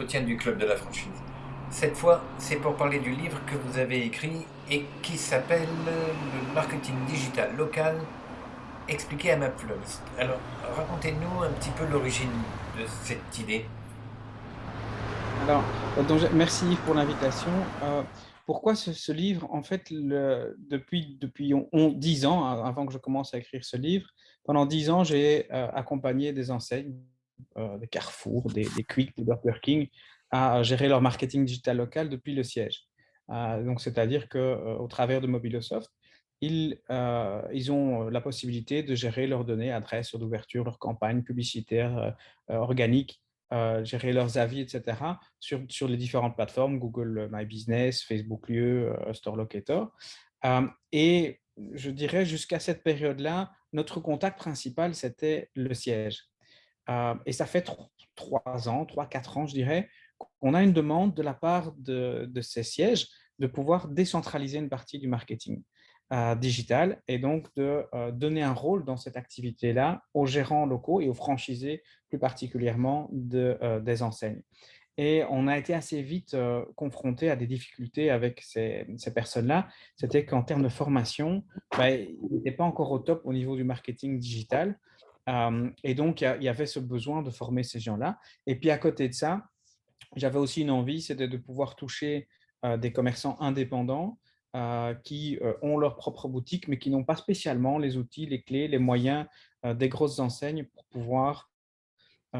entretien du Club de la franchise. Cette fois, c'est pour parler du livre que vous avez écrit et qui s'appelle Le marketing digital local expliqué à ma fleuriste. Alors, racontez-nous un petit peu l'origine de cette idée. Merci Yves pour l'invitation. Pourquoi ce livre? En fait, depuis 10 ans, avant que je commence à écrire ce livre, pendant 10 ans, j'ai accompagné des enseignes, des Carrefour, des Quick, des Burger King, à gérer leur marketing digital local depuis le siège. Donc, c'est-à-dire qu'au travers de Mobilosoft, ils ont la possibilité de gérer leurs données, adresses d'ouverture, leurs campagnes publicitaires organiques, gérer leurs avis, etc., sur les différentes plateformes, Google My Business, Facebook Lieu, Store Locator. Et je dirais, jusqu'à cette période-là, notre contact principal, c'était le siège. Et ça fait 3 ans, 3, 4 ans, je dirais, qu'on a une demande de la part de ces sièges de pouvoir décentraliser une partie du marketing digital et donc de donner un rôle dans cette activité-là aux gérants locaux et aux franchisés plus particulièrement des enseignes. Et on a été assez vite confronté à des difficultés avec ces personnes-là. C'était qu'en termes de formation, ils n'étaient pas encore au top au niveau du marketing digital. Et donc, il y avait ce besoin de former ces gens-là. Et puis, à côté de ça, j'avais aussi une envie, c'était de pouvoir toucher des commerçants indépendants qui ont leur propre boutique, mais qui n'ont pas spécialement les outils, les clés, les moyens des grosses enseignes pour pouvoir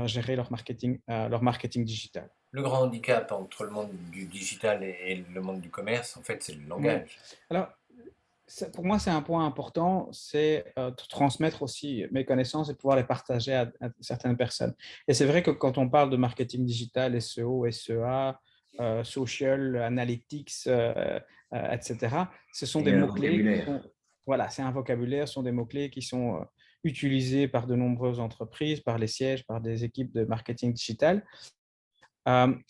gérer leur marketing digital. Le grand handicap entre le monde du digital et le monde du commerce, en fait, c'est le Oui. langage. Alors, pour moi, c'est un point important, c'est de transmettre aussi mes connaissances et pouvoir les partager à certaines personnes. Et c'est vrai que quand on parle de marketing digital, SEO, SEA, social, analytics, etc., ce sont Il des y a un mots-clés qui vocabulaire. sont, voilà, c'est un vocabulaire, ce sont des mots-clés qui sont utilisés par de nombreuses entreprises, par les sièges, par des équipes de marketing digital.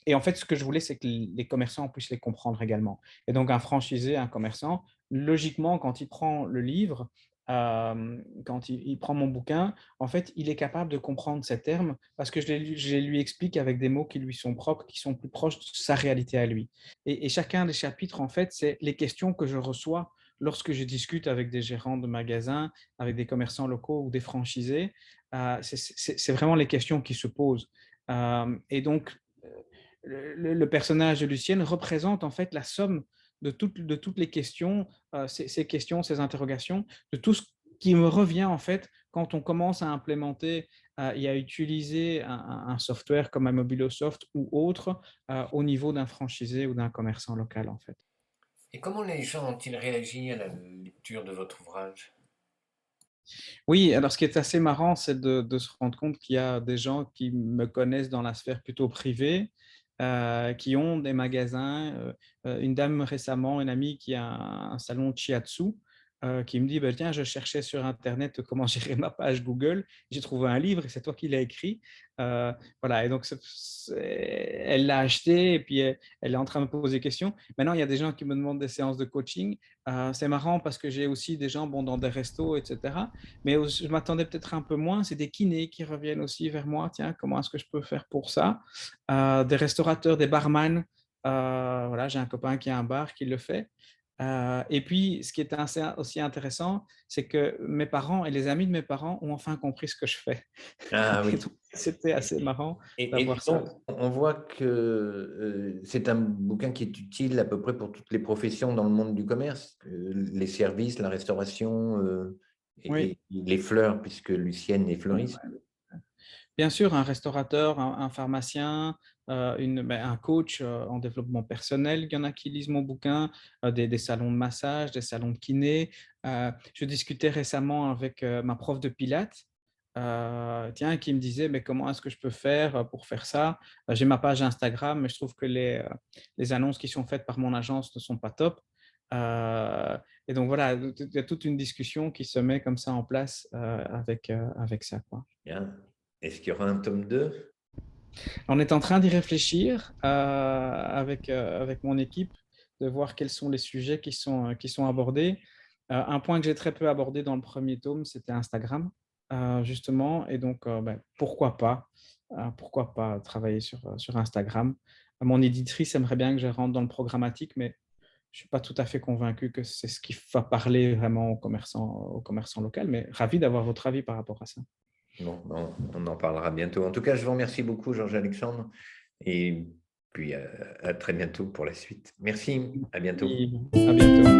Et en fait, ce que je voulais, c'est que les commerçants puissent les comprendre également. Et donc, un franchisé, un commerçant, logiquement, quand il prend le livre, quand il prend mon bouquin, en fait, il est capable de comprendre ces termes parce que je les lui explique avec des mots qui lui sont propres, qui sont plus proches de sa réalité à lui. Et chacun des chapitres, en fait, c'est les questions que je reçois lorsque je discute avec des gérants de magasins, avec des commerçants locaux ou des franchisés. C'est vraiment les questions qui se posent. Et donc, le personnage de Lucienne représente en fait la somme de toutes les questions, ces questions, ces interrogations, de tout ce qui me revient en fait quand on commence à implémenter et à utiliser un software comme un Mobilosoft ou autre au niveau d'un franchisé ou d'un commerçant local en fait. Et comment les gens ont-ils réagi à la lecture de votre ouvrage? Oui, alors ce qui est assez marrant, c'est de se rendre compte qu'il y a des gens qui me connaissent dans la sphère plutôt privée, qui ont des magasins. Une dame récemment, une amie qui a un salon de shiatsu, qui me dit, bah, tiens, je cherchais sur Internet comment gérer ma page Google. J'ai trouvé un livre et c'est toi qui l'as écrit. Euh, voilà, et donc elle l'a acheté et puis elle est en train de me poser des questions. Maintenant, il y a des gens qui me demandent des séances de coaching. C'est marrant parce que j'ai aussi des gens bon, dans des restos, etc. Mais je m'attendais peut-être un peu moins. C'est des kinés qui reviennent aussi vers moi. Tiens, comment est-ce que je peux faire pour ça? Des restaurateurs, des barman. Voilà, j'ai un copain qui a un bar qui le fait. Et puis, ce qui est aussi intéressant, c'est que mes parents et les amis de mes parents ont enfin compris ce que je fais. Ah Et oui. donc, c'était assez marrant Et d'avoir ça. donc, on voit que c'est un bouquin qui est utile à peu près pour toutes les professions dans le monde du commerce, les services, la restauration Oui. et les fleurs, puisque Lucienne est fleuriste. Bien sûr, un restaurateur, un pharmacien, un coach en développement personnel, il y en a qui lisent mon bouquin, des salons de massage, des salons de kiné. Je discutais récemment avec ma prof de pilates, tiens, qui me disait, mais comment est-ce que je peux faire pour faire ça? J'ai ma page Instagram, mais je trouve que les annonces qui sont faites par mon agence ne sont pas top. Euh, et donc voilà, il y a toute une discussion qui se met comme ça en place avec ça, quoi. Bien. Est-ce qu'il y aura un tome 2? On est en train d'y réfléchir avec mon équipe, de voir quels sont les sujets qui sont abordés. Un point que j'ai très peu abordé dans le premier tome, c'était Instagram, justement. Et donc, pourquoi pas? pourquoi pas travailler sur Instagram. Mon éditrice aimerait bien que je rentre dans le programmatique, mais je suis pas tout à fait convaincu que c'est ce qui va parler vraiment aux commerçants locaux, mais ravi d'avoir votre avis par rapport à ça. Bon, on en parlera bientôt. En tout cas, je vous remercie beaucoup, Georges-Alexandre, et puis à très bientôt pour la suite. Merci, à bientôt. Oui, à bientôt.